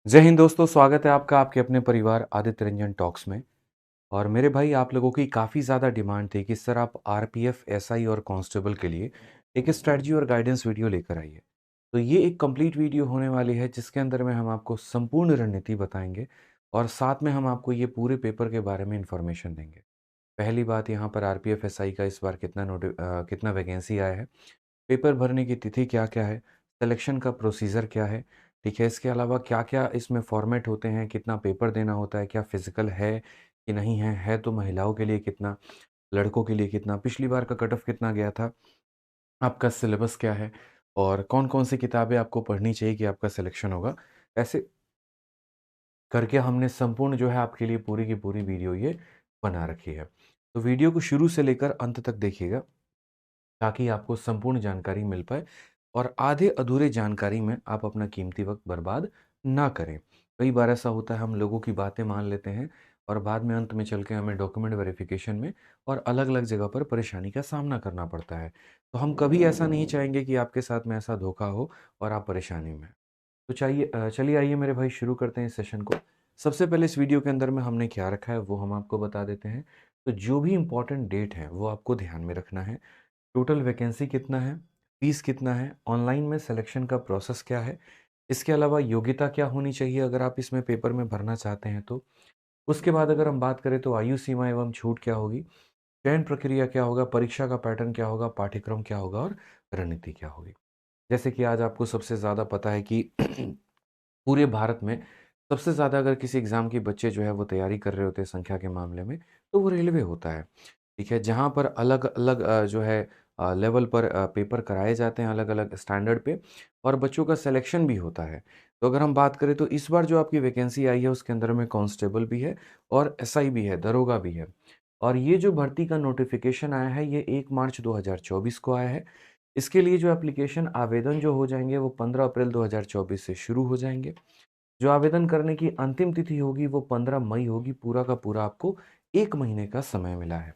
जय हिंद दोस्तों, स्वागत है आपका आपके अपने परिवार आदित्य रंजन टॉक्स में। और मेरे भाई, आप लोगों की काफ़ी ज़्यादा डिमांड थी कि सर आप आरपीएफ, एसआई और कांस्टेबल के लिए एक स्ट्रेटजी और गाइडेंस वीडियो लेकर आइए। तो ये एक कंप्लीट वीडियो होने वाली है जिसके अंदर में हम आपको संपूर्ण रणनीति बताएंगे और साथ में हम आपको ये पूरे पेपर के बारे में इंफॉर्मेशन देंगे। पहली बात, यहाँ पर आरपीएफ एसआई का इस बार कितना वैकेंसी आया है, पेपर भरने की तिथि क्या-क्या है, सिलेक्शन का प्रोसीजर क्या है, ठीक है? इसके अलावा क्या-क्या इसमें फॉर्मेट होते हैं, कितना पेपर देना होता है, क्या फिज़िकल है कि नहीं है, है तो महिलाओं के लिए कितना, लड़कों के लिए कितना, पिछली बार का कट ऑफ कितना गया था, आपका सिलेबस क्या है और कौन-कौन सी किताबें आपको पढ़नी चाहिए कि आपका सिलेक्शन होगा। ऐसे करके हमने संपूर्ण जो है आपके लिए पूरी की पूरी वीडियो ये बना रखी है। तो वीडियो को शुरू से लेकर अंत तक देखिएगा ताकि आपको संपूर्ण जानकारी मिल पाए और आधे अधूरे जानकारी में आप अपना कीमती वक्त बर्बाद ना करें। कई बार ऐसा होता है, हम लोगों की बातें मान लेते हैं और बाद में अंत में चल के हमें डॉक्यूमेंट वेरिफिकेशन में और अलग-अलग जगह पर परेशानी का सामना करना पड़ता है। तो हम कभी ऐसा नहीं चाहेंगे कि आपके साथ में ऐसा धोखा हो और आप परेशानी में। तो चलिए आइए मेरे भाई, शुरू करते हैं इस सेशन को। सबसे पहले इस वीडियो के अंदर में हमने क्या रखा है वो हम आपको बता देते हैं। तो जो भी इम्पोर्टेंट डेट है वो आपको ध्यान में रखना है। टोटल वैकेंसी कितना है, फीस कितना है, ऑनलाइन में सिलेक्शन का प्रोसेस क्या है, इसके अलावा योग्यता क्या होनी चाहिए अगर आप इसमें पेपर में भरना चाहते हैं तो। उसके बाद अगर हम बात करें तो आयु सीमा एवं छूट क्या होगी, चयन प्रक्रिया क्या होगा, परीक्षा का पैटर्न क्या होगा, पाठ्यक्रम क्या होगा और रणनीति क्या होगी। जैसे कि आज आपको सबसे ज़्यादा पता है कि पूरे भारत में सबसे ज़्यादा अगर किसी एग्ज़ाम के बच्चे जो है वो तैयारी कर रहे होते हैं संख्या के मामले में, तो वो रेलवे होता है। ठीक है? जहाँ पर अलग-अलग जो है लेवल पर पेपर कराए जाते हैं अलग-अलग स्टैंडर्ड पे और बच्चों का सिलेक्शन भी होता है। तो अगर हम बात करें तो इस बार जो आपकी वैकेंसी आई है उसके अंदर में कांस्टेबल भी है और एसआई भी है, दरोगा भी है। और ये जो भर्ती का नोटिफ़िकेशन आया है ये 1 मार्च 2024 को आया है। इसके लिए जो एप्लीकेशन आवेदन जो हो जाएँगे वो 15 अप्रैल 2024 से शुरू हो जाएँगे। जो आवेदन करने की अंतिम तिथि होगी वो 15 मई होगी, पूरा का पूरा आपको 1 महीने का समय मिला है।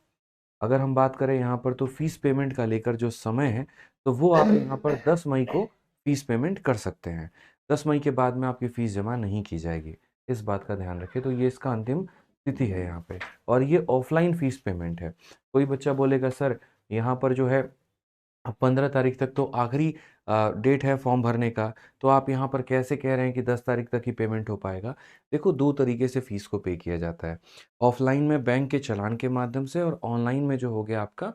अगर हम बात करें यहाँ पर तो फ़ीस पेमेंट का लेकर जो समय है, तो वो आप यहाँ पर 10 मई को फ़ीस पेमेंट कर सकते हैं। 10 मई के बाद में आपकी फ़ीस जमा नहीं की जाएगी। इस बात का ध्यान रखें, तो ये इसका अंतिम तिथि है यहाँ पे और ये ऑफ़लाइन फ़ीस पेमेंट है। कोई बच्चा बोलेगा सर यहाँ पर जो है 15 तारीख तक तो आखिरी डेट है फॉर्म भरने का, तो आप यहाँ पर कैसे कह रहे हैं कि 10 तारीख तक ही पेमेंट हो पाएगा? देखो, 2 तरीके से फ़ीस को पे किया जाता है। ऑफ़लाइन में बैंक के चालान के माध्यम से और ऑनलाइन में जो हो गया आपका,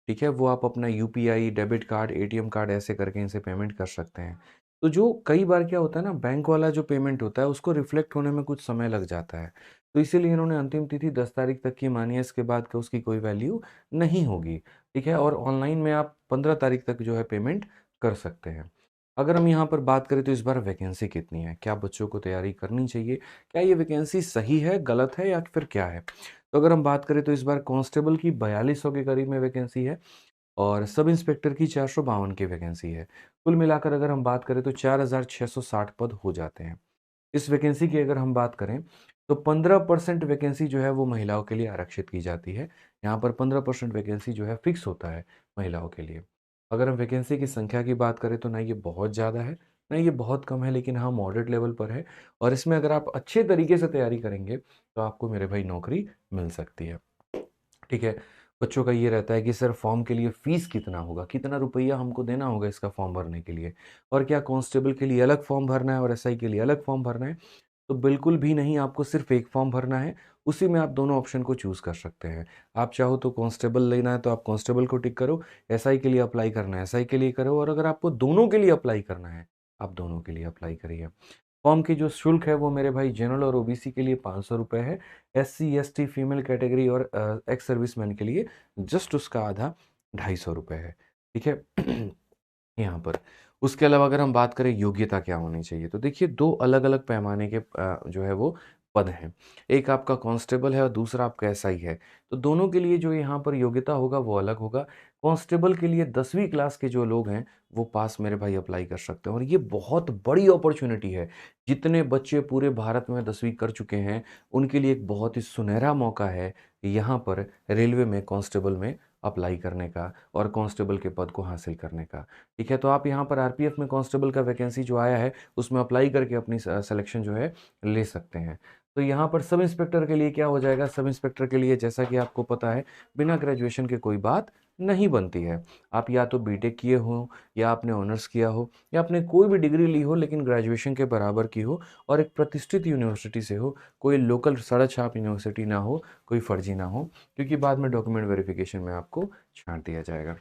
ठीक है, वो आप अपना UPI, debit card, ATM card ऐसे करके इनसे पेमेंट कर सकते हैं। तो जो कई बार क्या होता है ना, बैंक वाला जो पेमेंट होता है उसको रिफ्लेक्ट होने में कुछ समय लग जाता है। तो इसीलिए इन्होंने अंतिम तिथि 10 तारीख तक की मानी है, इसके बाद का उसकी कोई वैल्यू नहीं होगी, ठीक है? और ऑनलाइन में आप 15 तारीख तक जो है पेमेंट कर सकते हैं। अगर हम यहाँ पर बात करें तो इस बार वैकेंसी कितनी है? क्या बच्चों को तैयारी करनी चाहिए? क्या ये वैकेंसी सही है, गलत है या फिर क्या है? तो अगर हम बात करें तो इस बार कांस्टेबल की 4200 के करीब में वैकेंसी है और सब इंस्पेक्टर की 452 की वैकेंसी है। कुल मिलाकर अगर हम बात करें तो 4660 पद हो जाते हैं। इस वैकेंसी की अगर हम बात करें तो 15% वैकेंसी जो है वो महिलाओं के लिए आरक्षित की जाती है। यहाँ पर 15% वैकेंसी जो है फिक्स होता है महिलाओं के लिए। अगर हम वैकेंसी की संख्या की बात करें तो ना ये बहुत ज़्यादा है, ना ये बहुत कम है, लेकिन हाँ मॉडरेट लेवल पर है और इसमें अगर आप अच्छे तरीके से तैयारी करेंगे तो आपको मेरे भाई नौकरी मिल सकती है। ठीक है? बच्चों का ये रहता है कि सर फॉर्म के लिए फ़ीस कितना होगा? कितना रुपया हमको देना होगा इसका फॉर्म भरने के लिए? और क्या कांस्टेबल के लिए अलग फॉर्म भरना है और एसआई के लिए अलग फॉर्म भरना है? तो बिल्कुल भी नहीं, आपको सिर्फ़ एक फॉर्म भरना है, उसी में आप दोनों ऑप्शन को चूज़ कर सकते हैं। आप चाहो तो कांस्टेबल लेना है तो आप कांस्टेबल को टिक करो, एसआई के लिए अप्लाई करना है, एसआई के लिए करो और अगर आपको दोनों के लिए अप्लाई करना है, आप दोनों के लिए अप्लाई करिए। फॉर्म की जो शुल्क है वो मेरे भाई जनरल और ओबीसी के लिए ₹500 है, एससी, एसटी, फीमेल कैटेगरी और एक्स सर्विसमैन के लिए जस्ट उसका आधा ₹250 है। ठीक है? यहाँ पर। उसके अलावा अगर हम बात करें योग्यता क्या होनी चाहिए, तो देखिए 2 अलग-अलग पैमाने के जो है वो पद हैं। एक आपका कांस्टेबल है और दूसरा आपका एसआई है। तो दोनों के लिए जो यहाँ पर योग्यता होगा वो अलग होगा। कांस्टेबल के लिए 10वीं क्लास के जो लोग हैं वो पास मेरे भाई अप्लाई कर सकते हैं और ये बहुत बड़ी अपॉर्च्युनिटी है। जितने बच्चे पूरे भारत में 10वीं कर चुके हैं, उनके लिए एक बहुत ही सुनहरा मौका है यहाँ पर रेलवे में कांस्टेबल में अप्लाई करने का और कांस्टेबल के पद को हासिल करने का। ठीक है, तो आप यहाँ पर आरपीएफ में कांस्टेबल का वैकेंसी जो आया है उसमें अप्लाई करके अपनी सिलेक्शन जो है ले सकते हैं। तो यहाँ पर सब इंस्पेक्टर के लिए क्या हो जाएगा, सब इंस्पेक्टर के लिए जैसा कि आपको पता है बिना ग्रेजुएशन के कोई बात नहीं बनती है। आप या तो बीटेक किए हो, या आपने ऑनर्स किया हो, या आपने कोई भी डिग्री ली हो लेकिन ग्रेजुएशन के बराबर की हो और एक प्रतिष्ठित यूनिवर्सिटी से हो, कोई लोकल सड़क छाप यूनिवर्सिटी ना हो, कोई फर्जी ना हो, क्योंकि बाद में डॉक्यूमेंट वेरिफिकेशन में आपको छांट दिया जाएगा।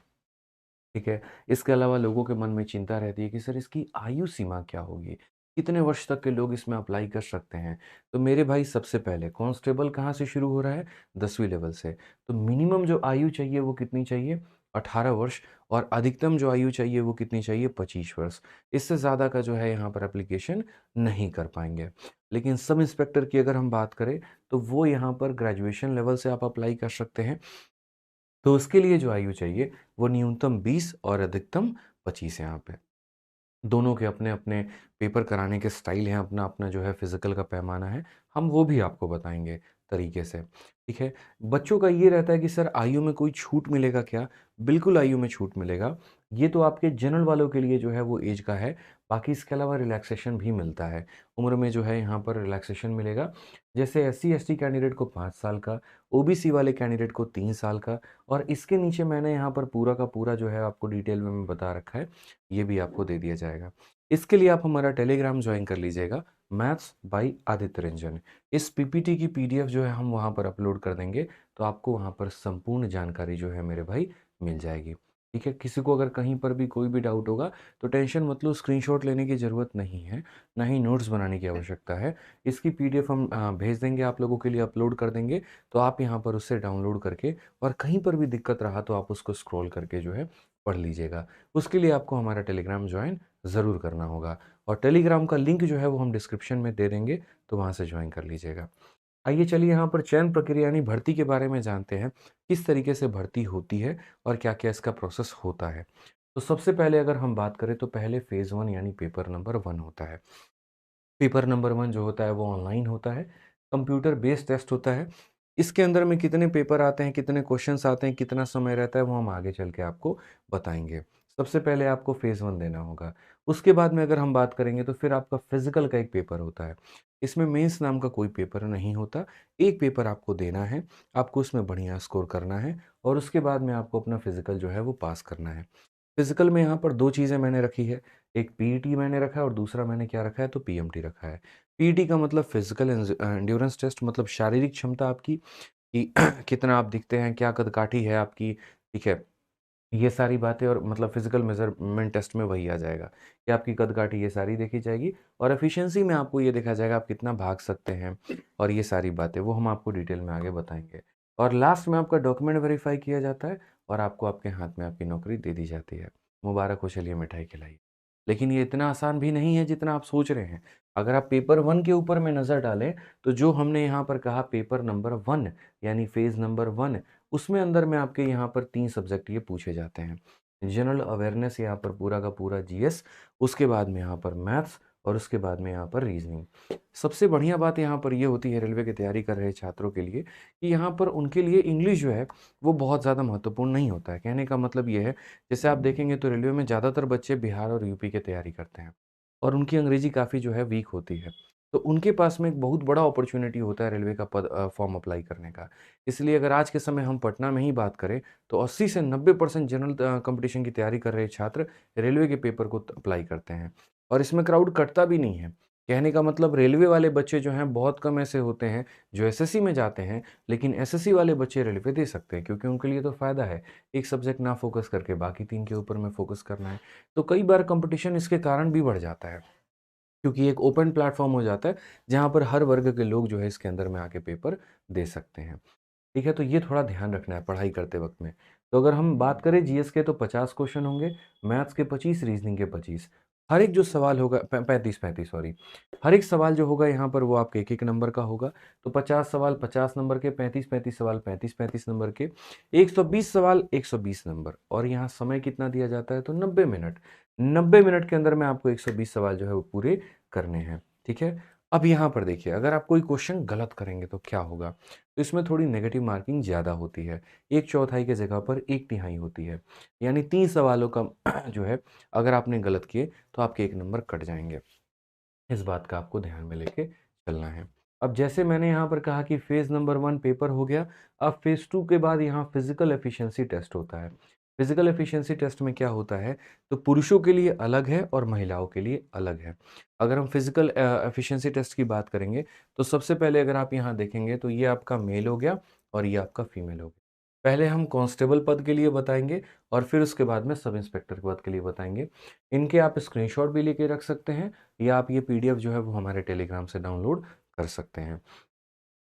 ठीक है, इसके अलावा लोगों के मन में चिंता रहती है कि सर इसकी आयु सीमा क्या होगी, कितने वर्ष तक के लोग इसमें अप्लाई कर सकते हैं। तो मेरे भाई सबसे पहले कांस्टेबल कहाँ से शुरू हो रहा है, 10वीं लेवल से। तो मिनिमम जो आयु चाहिए वो कितनी चाहिए, 18 वर्ष। और अधिकतम जो आयु चाहिए वो कितनी चाहिए, 25 वर्ष। इससे ज़्यादा का जो है यहाँ पर एप्लीकेशन नहीं कर पाएंगे। लेकिन सब इंस्पेक्टर की अगर हम बात करें तो वो यहाँ पर ग्रेजुएशन लेवल से आप अप्लाई कर सकते हैं। तो उसके लिए जो आयु चाहिए वो न्यूनतम 20 और अधिकतम 25 है यहाँ पे। दोनों के अपने-अपने पेपर कराने के स्टाइल हैं, अपना-अपना जो है फिज़िकल का पैमाना है, हम वो भी आपको बताएँगे तरीके से, ठीक है? बच्चों का ये रहता है कि सर आयु में कोई छूट मिलेगा क्या? बिल्कुल आयु में छूट मिलेगा। ये तो आपके जनरल वालों के लिए जो है वो ऐज का है, बाकी इसके अलावा रिलैक्सेशन भी मिलता है। उम्र में जो है यहाँ पर रिलैक्सेशन मिलेगा, जैसे एससी-एसटी कैंडिडेट को 5 साल का, ओबीसी वाले कैंडिडेट को 3 साल का, और इसके नीचे मैंने यहाँ पर पूरा का पूरा जो है आपको डिटेल में मैं बता रखा है, ये भी आपको दे दिया जाएगा। इसके लिए आप हमारा टेलीग्राम जॉइन कर लीजिएगा, मैथ्स बाय आदित्य रंजन। इस पीपीटी की पीडीएफ जो है हम वहाँ पर अपलोड कर देंगे, तो आपको वहाँ पर संपूर्ण जानकारी जो है मेरे भाई मिल जाएगी। ठीक है, किसी को अगर कहीं पर भी कोई भी डाउट होगा तो टेंशन मत लो, स्क्रीनशॉट लेने की ज़रूरत नहीं है, ना ही नोट्स बनाने की आवश्यकता है। इसकी पीडीएफ हम भेज देंगे, आप लोगों के लिए अपलोड कर देंगे, तो आप यहाँ पर उससे डाउनलोड करके और कहीं पर भी दिक्कत रहा तो आप उसको स्क्रॉल करके जो है पढ़ लीजिएगा। उसके लिए आपको हमारा टेलीग्राम जॉइन ज़रूर करना होगा, और टेलीग्राम का लिंक जो है वो हम डिस्क्रिप्शन में दे देंगे, तो वहाँ से जॉइन कर लीजिएगा। आइए चलिए यहाँ पर चयन प्रक्रिया यानी भर्ती के बारे में जानते हैं, किस तरीके से भर्ती होती है और क्या-क्या इसका प्रोसेस होता है। तो सबसे पहले अगर हम बात करें तो पहले फ़ेज़ 1 यानी पेपर नंबर 1 होता है। पेपर नंबर 1 जो होता है वो ऑनलाइन होता है, कंप्यूटर बेस्ड टेस्ट होता है। इसके अंदर में कितने पेपर आते हैं, कितने क्वेश्चंस आते हैं, कितना समय रहता है, वो हम आगे चल के आपको बताएँगे। सबसे पहले आपको फ़ेज़ 1 देना होगा। उसके बाद में अगर हम बात करेंगे तो फिर आपका फ़िज़िकल का एक पेपर होता है। इसमें मेंस नाम का कोई पेपर नहीं होता, एक पेपर आपको देना है, आपको उसमें बढ़िया स्कोर करना है और उसके बाद में आपको अपना फ़िज़िकल जो है वो पास करना है। फिजिकल में यहाँ पर 2 चीज़ें मैंने रखी है, एक पीईटी मैंने रखा है और दूसरा मैंने क्या रखा है तो पीएमटी रखा है। पीईटी का मतलब फिजिकल एंड्योरेंस टेस्ट, मतलब शारीरिक क्षमता आपकी कि कितना आप दिखते हैं, क्या कदकाठी है आपकी, ठीक है? ये सारी बातें, और मतलब फिजिकल मेज़रमेंट टेस्ट में वही आ जाएगा कि आपकी कदकाठी ये सारी देखी जाएगी, और एफिशिएंसी में आपको ये देखा जाएगा आप कितना भाग सकते हैं, और ये सारी बातें वो हम आपको डिटेल में आगे बताएँगे। और लास्ट में आपका डॉक्यूमेंट वेरीफाई किया जाता है और आपको आपके हाथ में आपकी नौकरी दे दी जाती है। मुबारक हो, चलिए मिठाई खिलाइए। लेकिन ये इतना आसान भी नहीं है जितना आप सोच रहे हैं। अगर आप पेपर 1 के ऊपर में नज़र डालें, तो जो हमने यहाँ पर कहा पेपर नंबर 1 यानी फ़ेज़ नंबर 1, उसमें अंदर में आपके यहाँ पर 3 सब्जेक्ट ये पूछे जाते हैं। जनरल अवेयरनेस यहाँ पर पूरा का पूरा जीएस, उसके बाद में यहाँ पर मैथ्स और उसके बाद में यहाँ पर रीज़निंग। सबसे बढ़िया बात यहाँ पर ये होती है रेलवे की तैयारी कर रहे छात्रों के लिए कि यहाँ पर उनके लिए इंग्लिश जो है वो बहुत ज़्यादा महत्वपूर्ण नहीं होता है। कहने का मतलब ये है, जैसे आप देखेंगे तो रेलवे में ज़्यादातर बच्चे बिहार और यूपी की तैयारी करते हैं और उनकी अंग्रेज़ी काफ़ी जो है वीक होती है। तो उनके पास में एक बहुत बड़ा अपॉर्च्युनिटी होता है रेलवे का फॉर्म अप्लाई करने का। इसलिए अगर आज के समय हम पटना में ही बात करें तो 80 से 90% जनरल कॉम्पिटिशन की तैयारी कर रहे छात्र रेलवे के पेपर को अप्लाई करते हैं, और इसमें क्राउड कटता भी नहीं है। कहने का मतलब रेलवे वाले बच्चे जो हैं बहुत कम ऐसे होते हैं जो एसएससी में जाते हैं, लेकिन एसएससी वाले बच्चे रेलवे दे सकते हैं क्योंकि उनके लिए तो फ़ायदा है, एक सब्जेक्ट ना फोकस करके बाकी 3 के ऊपर में फोकस करना है। तो कई बार कंपटीशन इसके कारण भी बढ़ जाता है, क्योंकि एक ओपन प्लेटफ़ॉर्म हो जाता है, जहाँ पर हर वर्ग के लोग जो है इसके अंदर में आके पेपर दे सकते हैं। ठीक है, तो ये थोड़ा ध्यान रखना है पढ़ाई करते वक़्त में। तो अगर हम बात करें जीएस के तो 50 क्वेश्चन होंगे, मैथ्स के 25, रीज़निंग के 25। हर एक जो सवाल होगा 35-35 सॉरी। हर एक सवाल जो होगा यहाँ पर वो आपके 1-1 नंबर का होगा। तो 50 सवाल 50 नंबर के, 35-35 सवाल 35-35 नंबर के, 120 सवाल 120 नंबर, और यहाँ समय कितना दिया जाता है तो 90 मिनट। 90 मिनट के अंदर में आपको 120 सवाल जो है वो पूरे करने हैं। ठीक है? अब यहाँ पर देखिए, अगर आप कोई क्वेश्चन गलत करेंगे तो क्या होगा? तो इसमें थोड़ी नेगेटिव मार्किंग ज़्यादा होती है। 1/4 की जगह पर 1/3 होती है। यानी 3 सवालों का जो है, अगर आपने गलत किए तो आपके 1 नंबर कट जाएँगे। इस बात का आपको ध्यान में लेके चलना है। अब जैसे मैंने यहाँ पर कहा कि फ़ेज़ नंबर 1 पेपर हो गया, अब फ़ेज़ 2 के बाद यहाँ फ़िज़िकल एफ़िशिएंसी टेस्ट होता है। फ़िज़िकल एफ़िशिएंसी टेस्ट में क्या होता है, तो पुरुषों के लिए अलग है और महिलाओं के लिए अलग है। अगर हम फ़िज़िकल एफ़िशिएंसी टेस्ट की बात करेंगे, तो सबसे पहले अगर आप यहाँ देखेंगे तो ये आपका मेल हो गया और ये आपका फीमेल हो गया। पहले हम कांस्टेबल पद के लिए बताएँगे और फिर उसके बाद में सब इंस्पेक्टर पद के लिए बताएँगे। इनके आप स्क्रीनशॉट भी लेके रख सकते हैं या आप ये पीडीएफ जो है वो हमारे टेलीग्राम से डाउनलोड कर सकते हैं।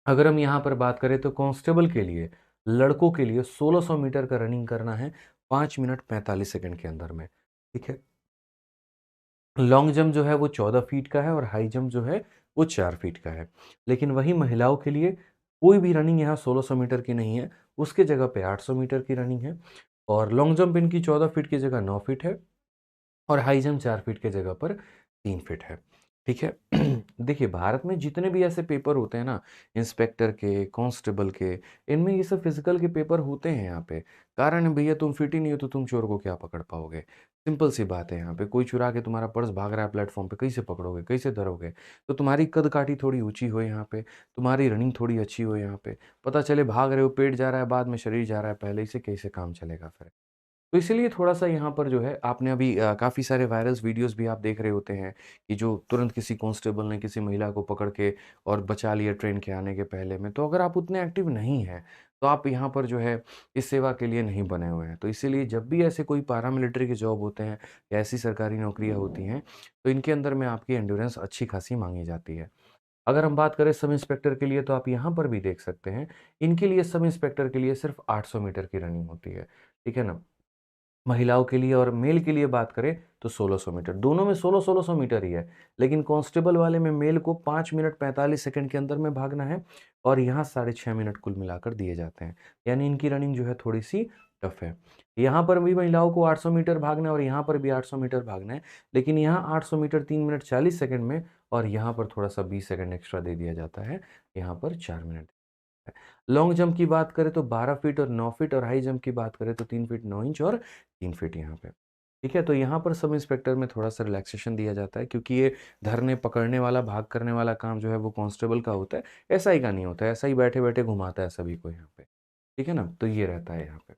अगर हम यहाँ पर बात करें तो कांस्टेबल के लिए, लड़कों के लिए 1600 मीटर का रनिंग करना है 5 मिनट 45 सेकंड के अंदर में, ठीक है? लॉन्ग जंप जो है वो 14 फीट का है और हाई जंप जो है वो 4 फीट का है। लेकिन वही महिलाओं के लिए कोई भी रनिंग यहाँ 1600 मीटर की नहीं है, उसके जगह पे 800 मीटर की रनिंग है और लॉन्ग जंप इनकी 14 फीट की जगह 9 फीट है। और हाई जंप 4 फीट की जगह पर 3 फीट है, ठीक है? देखिए, भारत में जितने भी ऐसे पेपर होते हैं ना, इंस्पेक्टर के, कांस्टेबल के, इनमें ये सब फिज़िकल के पेपर होते हैं यहाँ पे। कारण है भैया तुम फिट ही नहीं हो तो तुम चोर को क्या पकड़ पाओगे? सिंपल सी बात है यहाँ पे, कोई चुरा के तुम्हारा पर्स भाग रहा है प्लेटफ़ॉर्म पे, कैसे पकड़ोगे, कैसे धरोगे? तो तुम्हारी कद-काठी थोड़ी ऊँची हो यहाँ पे, तुम्हारी रनिंग थोड़ी अच्छी हो यहाँ पे, पता चले भाग रहे हो, पेट जा रहा है, बाद में शरीर जा रहा है पहले ही से, कैसे काम चलेगा फिर? तो इसीलिए थोड़ा-सा यहाँ पर जो है आपने अभी काफ़ी सारे वायरल्स वीडियोज़ भी आप देख रहे होते हैं कि जो तुरंत किसी कांस्टेबल ने किसी महिला को पकड़ के और बचा लिया ट्रेन के आने के पहले में। तो अगर आप उतने एक्टिव नहीं हैं, तो आप यहाँ पर जो है इस सेवा के लिए नहीं बने हुए हैं। तो इसीलिए जब भी ऐसे कोई पैरामिलिट्री के जॉब होते हैं या ऐसी सरकारी नौकरियाँ होती हैं, तो इनके अंदर में आपकी एंड्योरेंस अच्छी खासी माँगी जाती है। अगर हम बात करें सब इंस्पेक्टर के लिए तो आप यहाँ पर भी देख सकते हैं, इनके लिए सब इंस्पेक्टर के लिए सिर्फ़ 800 मीटर की रनिंग होती है। ठीक है ना? महिलाओं के लिए और मेल के लिए बात करें तो 1600 मीटर, दोनों में 1600 मीटर ही है। लेकिन कांस्टेबल वाले में मेल को 5 मिनट 45 सेकंड के अंदर में भागना है और यहाँ साढ़े 6 मिनट कुल मिलाकर दिए जाते हैं। यानी इनकी रनिंग जो है थोड़ी-सी टफ है। यहाँ पर भी महिलाओं को 800 मीटर भागना है और यहाँ पर भी 800 मीटर भागना है। लेकिन यहाँ 800 मीटर 3 मिनट 40 सेकंड में और यहाँ पर थोड़ा-सा 20 सेकंड एक्स्ट्रा दे दिया जाता है। यहाँ पर 4 मिनट है। लॉन्ग जंप की बात करें तो 12 फीट और 9 फीट और हाई जंप की बात करें तो 3 फीट 9 इंच और 3 फीट यहाँ पे। ठीक है? तो यहाँ पर सब इंस्पेक्टर में थोड़ा-सा रिलैक्सेशन दिया जाता है क्योंकि ये धरने, पकड़ने वाला, भाग करने वाला काम जो है वो कांस्टेबल का होता है, एसआई का नहीं होता है। एसआई बैठे-बैठे घुमाता है सभी को यहाँ पे। ठीक है ना? तो ये रहता है यहाँ पे।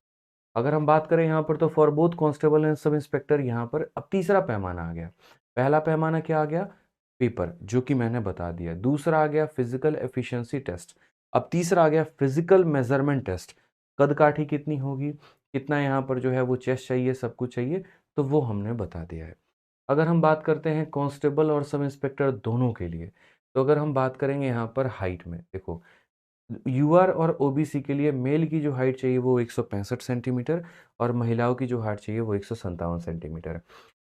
अगर हम बात करें यहाँ पर तो for both constable and sub inspector यहाँ पर अब तीसरा पैमाना आ गया। पहला पैमाना क्या आ गया? पेपर, जो कि मैंने बता दिया। दूसरा आ गया फिजिकल एफिशिएंसी टेस्ट। अब तीसरा आ गया फिजिकल मेजरमेंट टेस्ट। कद-काठी कितनी होगी, कितना यहाँ पर जो है वो चेस्ट चाहिए, सब कुछ चाहिए, तो वो हमने बता दिया है। अगर हम बात करते हैं कांस्टेबल और सब इंस्पेक्टर दोनों के लिए, तो अगर हम बात करेंगे यहाँ पर हाइट में, देखो यूआर और ओबीसी के लिए मेल की जो हाइट चाहिए वो 165 सेंटीमीटर और महिलाओं की जो हाइट चाहिए वो 157 सेंटीमीटर।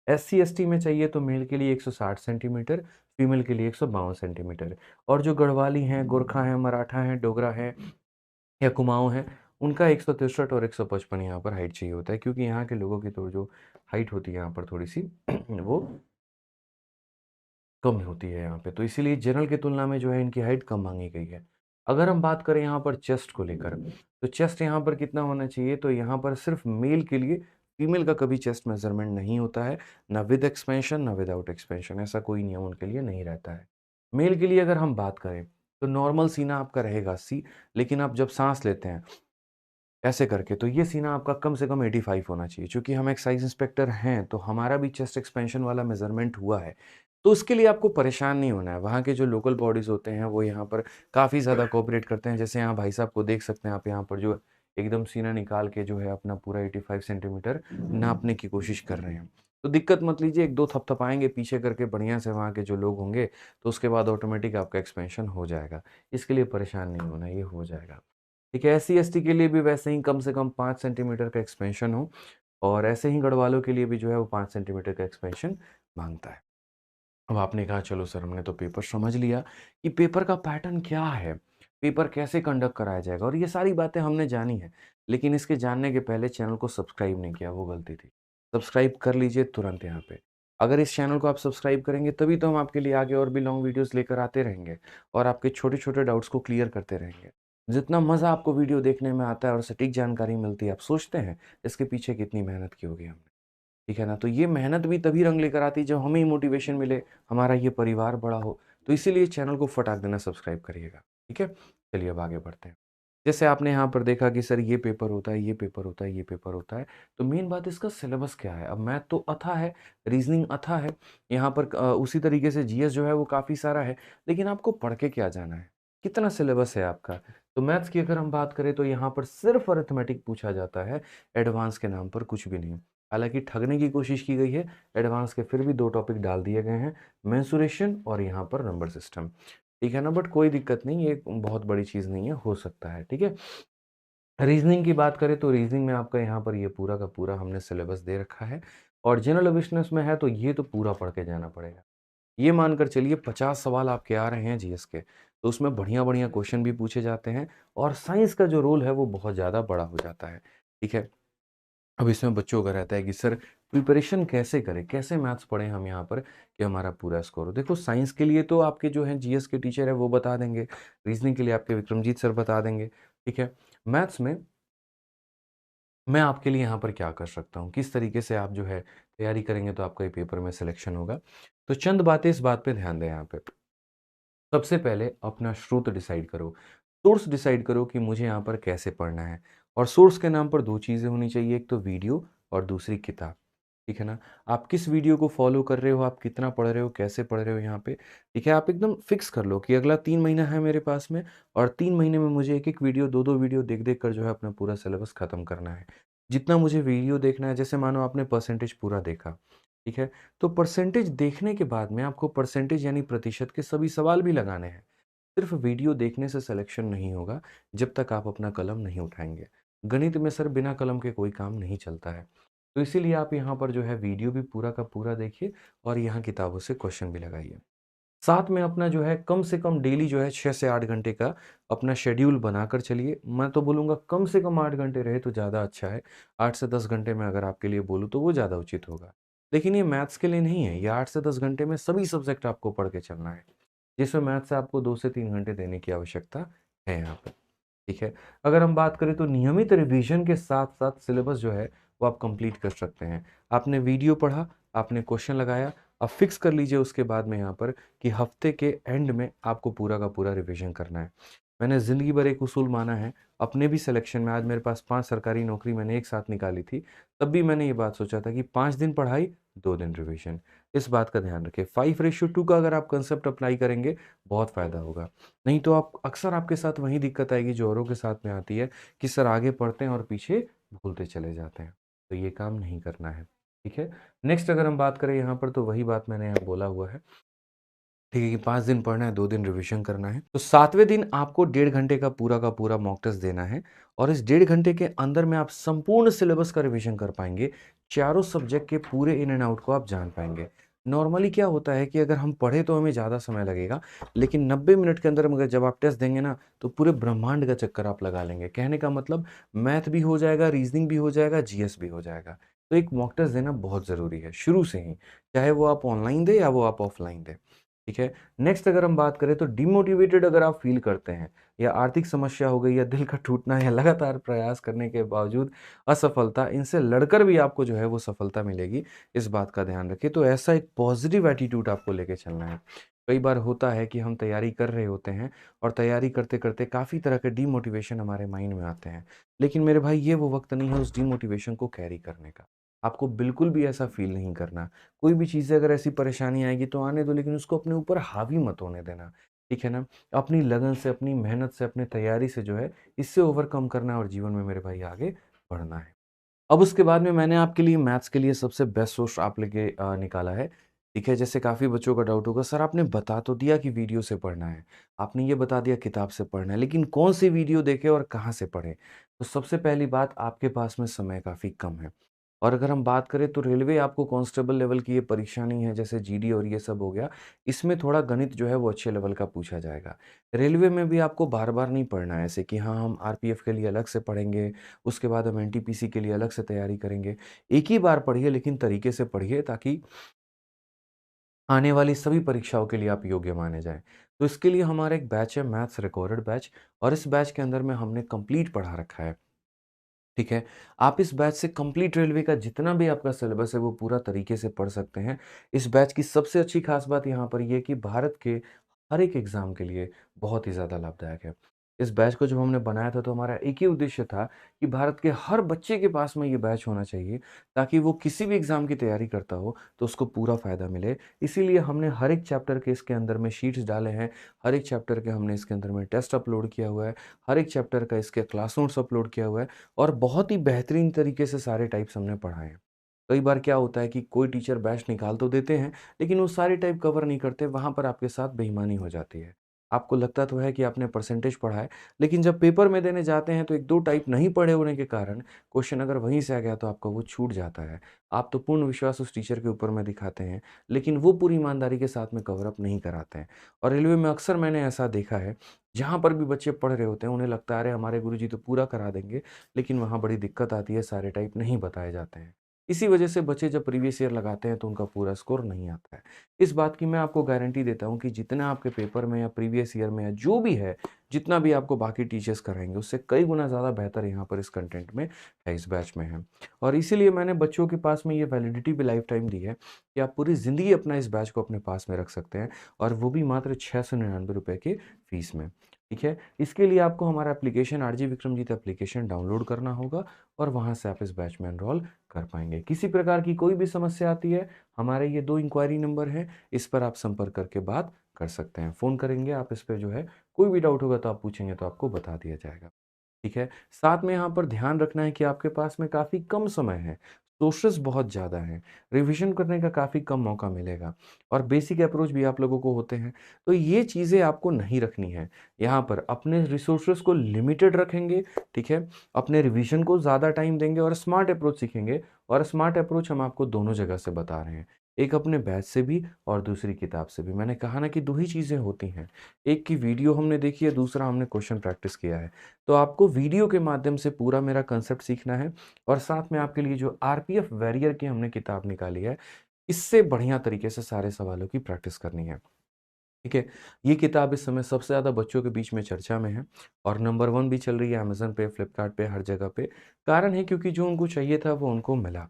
एससी-एसटी में चाहिए तो मेल के लिए 160 सेंटीमीटर, फीमेल के लिए 152 सेंटीमीटर और जो गढ़वाली हैं, गोरखा हैं, मराठा हैं, डोगरा हैं या कुमाऊँ हैं, उनका 163 और 155 यहाँ पर हाइट चाहिए होता है क्योंकि यहाँ के लोगों की तो जो हाइट होती है यहाँ पर थोड़ी-सी वो कम होती है यहाँ पे, तो इसीलिए जनरल की तुलना में जो है इनकी हाइट कम माँगी गई है। अगर हम बात करें यहाँ पर चेस्ट को लेकर, तो चेस्ट यहाँ पर कितना होना चाहिए? तो यहाँ पर सिर्फ़ मेल के लिए, फीमेल का कभी चेस्ट मेज़रमेंट नहीं होता है, ना विद एक्सपेंशन ना विदाउट एक्सपेंशन, ऐसा कोई नियम उनके लिए नहीं रहता है। मेल के लिए अगर हम बात करें, तो नॉर्मल सीना आपका रहेगा 80, लेकिन आप जब साँस लेते हैं ऐसे करके, तो ये सीना आपका कम से कम 85 होना चाहिए। चूँकि हम एक्साइज़ इंस्पेक्टर हैं, तो हमारा भी चेस्ट एक्सपेंशन वाला मेज़रमेंट हुआ है। तो उसके लिए आपको परेशान नहीं होना है। वहाँ के जो लोकल बॉडीज़ होते हैं, वो यहाँ पर काफ़ी ज़्यादा कोऑपरेट करते हैं। जैसे यहाँ भाई साहब को देख सकते हैं आप यहाँ पर जो एकदम सीना निकाल के जो है अपना पूरा 85 सेंटीमीटर नापने की कोशिश कर रहे हैं। तो दिक्कत मत लीजिए, 1-2 थपथपाएँगे पीछे करके बढ़िया से वहाँ के जो लोग होंगे, तो उसके बाद ऑटोमेटिक आपका एक्सपेंशन हो जाएगा। इसके लिए परेशान नहीं होना, ये हो जाएगा। ठीक है, एससी-एसटी के लिए भी वैसे ही कम से कम 5 सेंटीमीटर का एक्सपेंशन हो और ऐसे ही गढ़वालों के लिए भी जो है वो 5 सेंटीमीटर का एक्सपेंशन माँगता है। अब आपने कहा चलो सर हमने तो पेपर समझ लिया कि पेपर का पैटर्न क्या है, पेपर कैसे कंडक्ट कराया जाएगा और ये सारी बातें हमने जानी हैं। लेकिन इसके जानने के पहले चैनल को सब्सक्राइब नहीं किया, वो गलती थी। सब्सक्राइब कर लीजिए तुरंत यहाँ पे। अगर इस चैनल को आप सब्सक्राइब करेंगे तभी तो हम आपके लिए आगे और भी लॉन्ग वीडियोस लेकर आते रहेंगे और आपके छोटे-छोटे डाउट्स को क्लियर करते रहेंगे। जितना मज़ा आपको वीडियो देखने में आता है और सटीक जानकारी मिलती है, आप सोचते हैं इसके पीछे कितनी मेहनत की होगी हमने, ठीक है ना? तो ये मेहनत भी तभी रंग लेकर आती है जब हमें ही मोटिवेशन मिले, हमारा ये परिवार बड़ा हो। तो इसीलिए इस चैनल को फटाक देना सब्सक्राइब करिएगा, ठीक है? चलिए अब आगे बढ़ते हैं। जैसे आपने यहाँ पर देखा कि सर ये पेपर होता है, ये पेपर होता है, ये पेपर होता है। तो मेन बात इसका सिलेबस क्या है? अब मैथ तो अथाह है, रीज़निंग अथाह है, यहाँ पर उसी तरीके से जीएस जो है वो काफ़ी सारा है, लेकिन आपको पढ़ के क्या जाना है? कितना सिलेबस है आपका? तो मैथ्स की अगर हम बात करें तो यहाँ पर सिर्फ़ अरिथमेटिक पूछा जाता है, एडवांस के नाम पर कुछ भी नहीं। हालाँकि ठगने की कोशिश की गई है, एडवांस के फिर भी 2 टॉपिक डाल दिए गए हैं, मेंसुरेशन और यहाँ पर नंबर सिस्टम। ठीक है ना? बट कोई दिक्कत नहीं, ये बहुत बड़ी चीज़ नहीं है, हो सकता है, ठीक है? रीज़निंग की बात करें तो रीज़निंग में आपका यहाँ पर ये पूरा का पूरा हमने सिलेबस दे रखा है और जनरल अवेयरनेस में है तो ये तो पूरा पढ़ के जाना पड़ेगा। ये मानकर चलिए 50 सवाल आपके आ रहे हैं जीएस के, तो उसमें बढ़िया-बढ़िया क्वेश्चन भी पूछे जाते हैं और साइंस का जो रोल है वो बहुत ज़्यादा बड़ा हो जाता है, ठीक है? अब इसमें बच्चों का रहता है कि सर प्रिपरेशन कैसे करें? कैसे मैथ्स पढ़ें हम यहाँ पर कि हमारा पूरा स्कोर हो? देखो साइंस के लिए तो आपके जो हैं जीएस के टीचर हैं वो बता देंगे, रीज़निंग के लिए आपके विक्रमजीत सर बता देंगे, ठीक है? मैथ्स में मैं आपके लिए यहाँ पर क्या कर सकता हूँ? किस तरीके से आप जो है तैयारी करेंगे तो आपका ये पेपर में सिलेक्शन होगा? तो चंद बातें इस बात पे ध्यान दें यहाँ पे। सबसे पहले अपना स्रोत डिसाइड करो, सोर्स डिसाइड करो कि मुझे यहाँ पर कैसे पढ़ना है और सोर्स के नाम पर 2 चीज़ें होनी चाहिए, एक तो वीडियो और दूसरी किताब, ठीक है ना? आप किस वीडियो को फ़ॉलो कर रहे हो, आप कितना पढ़ रहे हो, कैसे पढ़ रहे हो यहाँ पे, ठीक है? आप एकदम फ़िक्स कर लो कि अगला 3 महीना है मेरे पास में और 3 महीने में मुझे 1-1 वीडियो, 2-2 वीडियो देख-देख कर जो है अपना पूरा सिलेबस ख़त्म करना है। जितना मुझे वीडियो देखना है, जैसे मानो आपने परसेंटेज पूरा देखा, ठीक है? तो परसेंटेज देखने के बाद में आपको परसेंटेज यानी प्रतिशत के सभी सवाल भी लगाने हैं। सिर्फ वीडियो देखने से सिलेक्शन नहीं होगा जब तक आप अपना कलम नहीं उठाएँगे। गणित में सर बिना कलम के कोई काम नहीं चलता है। तो इसीलिए आप यहाँ पर जो है वीडियो भी पूरा का पूरा देखिए और यहाँ किताबों से क्वेश्चन भी लगाइए। साथ में अपना जो है कम से कम डेली जो है 6 से 8 घंटे का अपना शेड्यूल बनाकर चलिए। मैं तो बोलूँगा कम से कम 8 घंटे रहे तो ज़्यादा अच्छा है। 8 से 10 घंटे मैं अगर आपके लिए बोलूँ तो वो ज़्यादा उचित होगा। लेकिन ये मैथ्स के लिए नहीं है, ये 8 से 10 घंटे में सभी सब्जेक्ट आपको पढ़ के चलना है। जिसमें मैथ से आपको 2 से 3 घंटे देने की आवश्यकता है यहाँ पे, ठीक है? अगर हम बात करें तो नियमित रिवीजन के साथ-साथ सिलेबस जो है वो आप कंप्लीट कर सकते हैं। आपने वीडियो पढ़ा, आपने क्वेश्चन लगाया, अब फिक्स कर लीजिए उसके बाद में यहाँ पर कि हफ्ते के एंड में आपको पूरा का पूरा रिवीजन करना है। मैंने ज़िंदगी भर एक उसूल माना है, अपने भी सिलेक्शन में आज मेरे पास 5 सरकारी नौकरी मैंने एक साथ निकाली थी, तब भी मैंने ये बात सोचा था कि 5 दिन पढ़ाई, 2 दिन रिवीजन। इस बात का ध्यान रखें। 5:2 का अगर आप कांसेप्ट अप्लाई करेंगे, बहुत फ़ायदा होगा। नहीं तो आप अक्सर आपके साथ वही दिक्कत आएगी जो औरों के साथ में आती है कि सर आगे पढ़ते हैं और पीछे भूलते चले जाते हैं। तो ये काम नहीं करना है, ठीक है? नेक्स्ट अगर हम बात करें यहाँ पर तो वही बात मैंने यहाँ बोला हुआ है, ठीक है कि 5 दिन पढ़ना है, 2 दिन रिवीजन करना है। तो 7वें दिन आपको 1.5 घंटे का पूरा मॉक टेस्ट देना है और इस 1.5 घंटे के अंदर में आप संपूर्ण सिलेबस का रिवीजन कर पाएँगे। चारों सब्जेक्ट के पूरे इन एंड आउट को आप जान पाएँगे। नॉर्मली क्या होता है कि अगर हम पढ़े तो हमें ज़्यादा समय लगेगा, लेकिन 90 मिनट के अंदर मगर जब आप टेस्ट देंगे ना, तो पूरे ब्रह्मांड का चक्कर आप लगा लेंगे। कहने का मतलब मैथ भी हो जाएगा, रीज़निंग भी हो जाएगा, जीएस भी हो जाएगा। तो एक मॉक टेस्ट देना बहुत ज़रूरी है, शुरू से ही, चाहे वो आप ऑनलाइन दें या वो आप ऑफलाइन दें। ठीक है? नेक्स्ट अगर हम बात करें तो डिमोटिवेटेड अगर आप फ़ील करते हैं या आर्थिक समस्या हो गई या दिल का टूटना या लगातार प्रयास करने के बावजूद असफलता, इनसे लड़कर भी आपको जो है वो सफलता मिलेगी, इस बात का ध्यान रखिए। तो ऐसा एक पॉज़िटिव एटीट्यूड आपको लेके चलना है। कई बार होता है कि हम तैयारी कर रहे होते हैं और तैयारी करते-करते काफ़ी तरह के डिमोटिवेशन हमारे माइंड में आते हैं। लेकिन मेरे भाई ये वो वक़्त नहीं है उस डिमोटिवेशन को कैरी करने का। आपको बिल्कुल भी ऐसा फ़ील नहीं करना। कोई भी चीज़ें अगर ऐसी परेशानी आएगी तो आने दो लेकिन उसको अपने ऊपर हावी मत होने देना, ठीक है ना? अपनी लगन से, अपनी मेहनत से, अपनी तैयारी से जो है इससे ओवरकम करना है और जीवन में मेरे भाई आगे बढ़ना है। अब उसके बाद में मैंने आपके लिए मैथ्स के लिए सबसे बेस्ट सोर्स आप लेके निकाला है, ठीक है? जैसे काफ़ी बच्चों का डाउट होगा सर आपने बता तो दिया कि वीडियो से पढ़ना है, आपने ये बता दिया किताब से पढ़ना है, लेकिन कौन-सी वीडियो देखें और कहाँ से पढ़ें? तो सबसे पहली बात आपके पास में समय काफ़ी कम है। और अगर हम बात करें तो रेलवे आपको कांस्टेबल लेवल की ये परीक्षा नहीं है जैसे जीडी और ये सब हो गया, इसमें थोड़ा गणित जो है वो अच्छे लेवल का पूछा जाएगा। रेलवे में भी आपको बार-बार नहीं पढ़ना है ऐसे कि हाँ, हम आरपीएफ के लिए अलग से पढ़ेंगे, उसके बाद हम एनटीपीसी के लिए अलग से तैयारी करेंगे। एक ही बार पढ़िए लेकिन तरीके से पढ़िए ताकि आने वाली सभी परीक्षाओं के लिए आप योग्य माने जाएँ। तो इसके लिए हमारा एक बैच है मैथ्स रिकॉर्डेड बैच, और इस बैच के अंदर में हमने कंप्लीट पढ़ा रखा है। ठीक है? आप इस बैच से कंप्लीट रेलवे का जितना भी आपका सिलेबस है वो पूरा तरीके से पढ़ सकते हैं। इस बैच की सबसे अच्छी ख़ास बात यहाँ पर ये है कि भारत के हर एक एग्ज़ाम के लिए बहुत ही ज़्यादा लाभदायक है। इस बैच को जब हमने बनाया था तो हमारा एक ही उद्देश्य था कि भारत के हर बच्चे के पास में ये बैच होना चाहिए, ताकि वो किसी भी एग्ज़ाम की तैयारी करता हो तो उसको पूरा फ़ायदा मिले। इसीलिए हमने हर एक चैप्टर के इसके अंदर में शीट्स डाले हैं, हर एक चैप्टर के हमने इसके अंदर में टेस्ट अपलोड किया हुआ है, हर एक चैप्टर का इसके क्लास नोट्स अपलोड किया हुआ है। और बहुत ही बेहतरीन तरीके से सारे टाइप्स हमने पढ़ाए हैं। कई बार क्या होता है कि कोई टीचर बैच निकाल तो देते हैं, लेकिन वो सारे टाइप कवर नहीं करते, वहाँ पर आपके साथ बेईमानी हो जाती है। आपको लगता तो है कि आपने परसेंटेज पढ़ा है, लेकिन जब पेपर में देने जाते हैं तो 1-2 टाइप नहीं पढ़े होने के कारण क्वेश्चन अगर वहीं से आ गया तो आपका वो छूट जाता है। आप तो पूर्ण विश्वास उस टीचर के ऊपर में दिखाते हैं, लेकिन वो पूरी ईमानदारी के साथ में कवर अप नहीं कराते हैं। और रेलवे में अक्सर मैंने ऐसा देखा है, जहाँ पर भी बच्चे पढ़ रहे होते हैं, उन्हें लगता है अरे हमारे गुरुजी तो पूरा करा देंगे, लेकिन वहाँ बड़ी दिक्कत आती है, सारे टाइप नहीं बताए जाते हैं। इसी वजह से बच्चे जब प्रीवियस ईयर लगाते हैं तो उनका पूरा स्कोर नहीं आता है। इस बात की मैं आपको गारंटी देता हूँ कि जितना आपके पेपर में या प्रीवियस ईयर में या जो भी है, जितना भी आपको बाकी टीचर्स कराएँगे, उससे कई गुना ज़्यादा बेहतर यहाँ पर इस कंटेंट में है, इस बैच में है। और इसीलिए मैंने बच्चों के पास में ये वैलिडिटी भी लाइफ टाइम दी है कि आप पूरी ज़िंदगी अपना इस बैच को अपने पास में रख सकते हैं, और वो भी मात्र ₹699 की फ़ीस में। ठीक है? इसके लिए आपको हमारा application RG Vikramjit application download करना होगा, और वहाँ से आप इस बैच में एनरोल कर पाएँगे। किसी प्रकार की कोई भी समस्या आती है, हमारे ये 2 इंक्वायरी नंबर हैं, इस पर आप संपर्क करके बात कर सकते हैं। फ़ोन करेंगे आप इस पे जो है, कोई भी डाउट होगा तो आप पूछेंगे तो आपको बता दिया जाएगा। ठीक है? साथ में यहाँ पर ध्यान रखना है कि आपके पास में काफ़ी कम समय है, सोर्सेज़ बहुत ज़्यादा हैं, रिविज़न करने का काफ़ी कम मौका मिलेगा, और बेसिक अप्रोच भी आप लोगों को होते हैं। तो ये चीज़ें आपको नहीं रखनी है। यहाँ पर अपने रिसोर्सेज़ को लिमिटेड रखेंगे, ठीक है? अपने रिविज़न को ज़्यादा टाइम देंगे और स्मार्ट अप्रोच सीखेंगे, और स्मार्ट अप्रोच हम आपको दोनों जगह से बता रहे हैं। एक अपने बैच से भी और दूसरी किताब से भी। मैंने कहा ना कि 2 ही चीज़ें होती हैं। एक की वीडियो हमने देखी है, दूसरा हमने क्वेश्चन प्रैक्टिस किया है। तो आपको वीडियो के माध्यम से पूरा मेरा कांसेप्ट सीखना है, और साथ में आपके लिए जो आरपीएफ वॉरियर की हमने किताब निकाली है, इससे बढ़िया तरीके से सारे सवालों की प्रैक्टिस करनी है। ठीक है? ये किताब इस समय सबसे ज़्यादा बच्चों के बीच में चर्चा में है, और नंबर 1 भी चल रही है अमेज़न पे, फ्लिपकार्ट पे, हर जगह पे। कारण है क्योंकि जो उनको चाहिए था वो उनको मिला।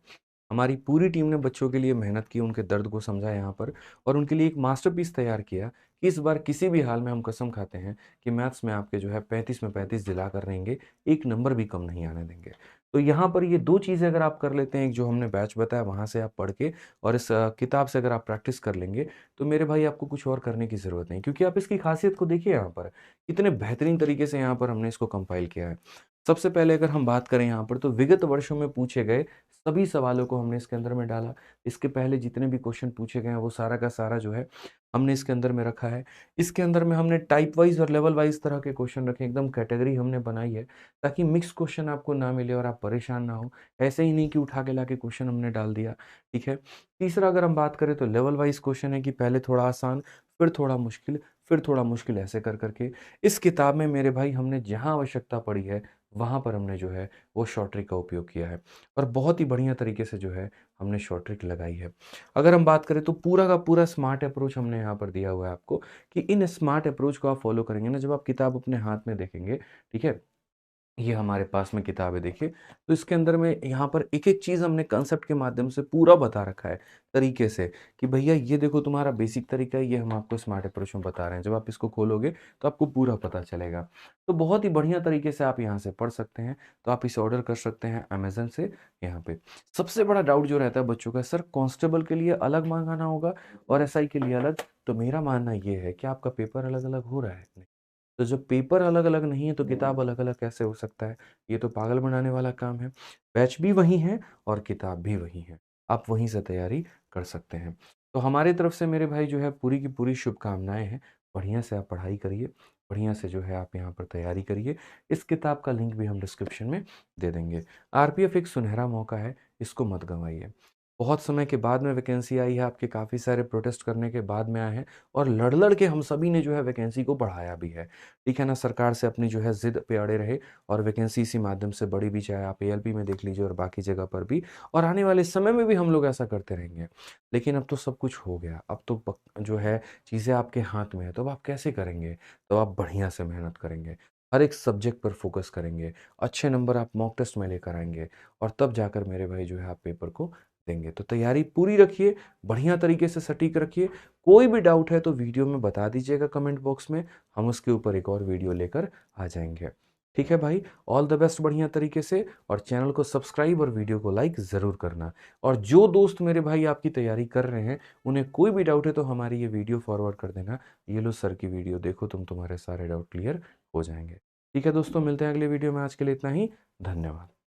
हमारी पूरी टीम ने बच्चों के लिए मेहनत की, उनके दर्द को समझा यहाँ पर, और उनके लिए एक मास्टरपीस तैयार किया कि इस बार किसी भी हाल में हम कसम खाते हैं कि मैथ्स में आपके जो है 35 में 35 दिला कर रहेंगे, 1 नंबर भी कम नहीं आने देंगे। तो यहाँ पर ये 2 चीज़ें अगर आप कर लेते हैं, एक जो हमने बैच बताया वहाँ से आप पढ़ के, और इस किताब से अगर आप प्रैक्टिस कर लेंगे, तो मेरे भाई आपको कुछ और करने की ज़रूरत नहीं, क्योंकि आप इसकी खासियत को देखिए यहाँ पर, कितने बेहतरीन तरीके से यहाँ पर हमने इसको कंपाइल किया है। सबसे पहले अगर हम बात करें यहाँ पर, तो विगत वर्षों में पूछे गए सभी सवालों को हमने इसके अंदर में डाला। इसके पहले जितने भी क्वेश्चन पूछे गए हैं वो सारा का सारा जो है हमने इसके अंदर में रखा है। इसके अंदर में हमने टाइप वाइज़ और लेवल वाइज़ तरह के क्वेश्चन रखे हैं, एकदम कैटेगरी हमने बनाई है, ताकि मिक्स क्वेश्चन आपको ना मिले और आप परेशान ना हो। ऐसे ही नहीं कि उठा के लाके क्वेश्चन हमने डाल दिया, ठीक है? तीसरा अगर हम बात करें तो लेवल वाइज़ क्वेश्चन है कि पहले थोड़ा आसान, फिर थोड़ा मुश्किल, फिर थोड़ा मुश्किल, ऐसे कर के इस किताब में मेरे भाई हमने जहाँ आवश्यकता पड़ी है, वहाँ पर हमने जो है वो शॉर्ट ट्रिक का उपयोग किया है, और बहुत ही बढ़िया तरीके से जो है हमने शॉर्ट ट्रिक लगाई है। अगर हम बात करें तो पूरा का पूरा स्मार्ट अप्रोच हमने यहाँ पर दिया हुआ है आपको, कि इन स्मार्ट अप्रोच को आप फॉलो करेंगे ना, जब आप किताब अपने हाथ में देखेंगे, ठीक है? ये हमारे पास में किताब है देखिए, तो इसके अंदर में यहाँ पर एक-एक चीज़ हमने कांसेप्ट के माध्यम से पूरा बता रखा है, तरीके से, कि भैया ये देखो तुम्हारा बेसिक तरीका है, ये हम आपको स्मार्ट अप्रोच में बता रहे हैं। जब आप इसको खोलोगे तो आपको पूरा पता चलेगा। तो बहुत ही बढ़िया तरीके से आप यहाँ से पढ़ सकते हैं, तो आप इसे ऑर्डर कर सकते हैं अमेज़न से यहाँ पे। सबसे बड़ा डाउट जो रहता है बच्चों का, सर कांस्टेबल के लिए अलग मँगाना होगा और एसआई के लिए अलग, तो मेरा मानना ये है कि आपका पेपर अलग-अलग हो रहा है। तो जब पेपर अलग-अलग नहीं है तो किताब अलग-अलग कैसे हो सकता है? ये तो पागल बनाने वाला काम है। बैच भी वही है और किताब भी वही है। आप वहीं से तैयारी कर सकते हैं। तो हमारी तरफ से मेरे भाई जो है पूरी की पूरी शुभकामनाएँ हैं। बढ़िया से आप पढ़ाई करिए, बढ़िया से जो है आप यहाँ पर तैयारी करिए। इस किताब का लिंक भी हम डिस्क्रिप्शन में दे देंगे। आरपीएफ एक सुनहरा मौका है, इसको मत गँवाइए। बहुत समय के बाद में वैकेंसी आई है, आपके काफ़ी सारे प्रोटेस्ट करने के बाद में आए हैं और लड़-लड़ के हम सभी ने जो है वैकेंसी को बढ़ाया भी है। ठीक है ना? सरकार से अपनी जो है ज़िद पे अड़े रहे और वैकेंसी इसी माध्यम से बढ़ी भी, चाहे आप एएलपी में देख लीजिए और बाकी जगह पर भी, और आने वाले समय में भी हम लोग ऐसा करते रहेंगे। लेकिन अब तो सब कुछ हो गया, अब तो पक जो है चीज़ें आपके हाथ में है, तो अब आप कैसे करेंगे? तो आप बढ़िया से मेहनत करेंगे, हर एक सब्जेक्ट पर फ़ोकस करेंगे, अच्छे नंबर आप मॉक टेस्ट में लेकर आएँगे और तब जाकर मेरे भाई जो है आप पेपर को देंगे। तो तैयारी पूरी रखिए, बढ़िया तरीके से सटीक रखिए। कोई भी डाउट है तो वीडियो में बता दीजिएगा कमेंट बॉक्स में, हम उसके ऊपर एक और वीडियो लेकर आ जाएँगे। ठीक है भाई, ऑल द बेस्ट बढ़िया तरीके से, और चैनल को सब्सक्राइब और वीडियो को लाइक ज़रूर करना। और जो दोस्त मेरे भाई आपकी तैयारी कर रहे हैं, उन्हें कोई भी डाउट है तो हमारी ये वीडियो फॉरवर्ड कर देना। ये लो सर की वीडियो देखो, तुम्हारे सारे डाउट क्लियर हो जाएँगे। ठीक है दोस्तों, मिलते हैं अगले वीडियो में, आज के लिए इतना ही। धन्यवाद।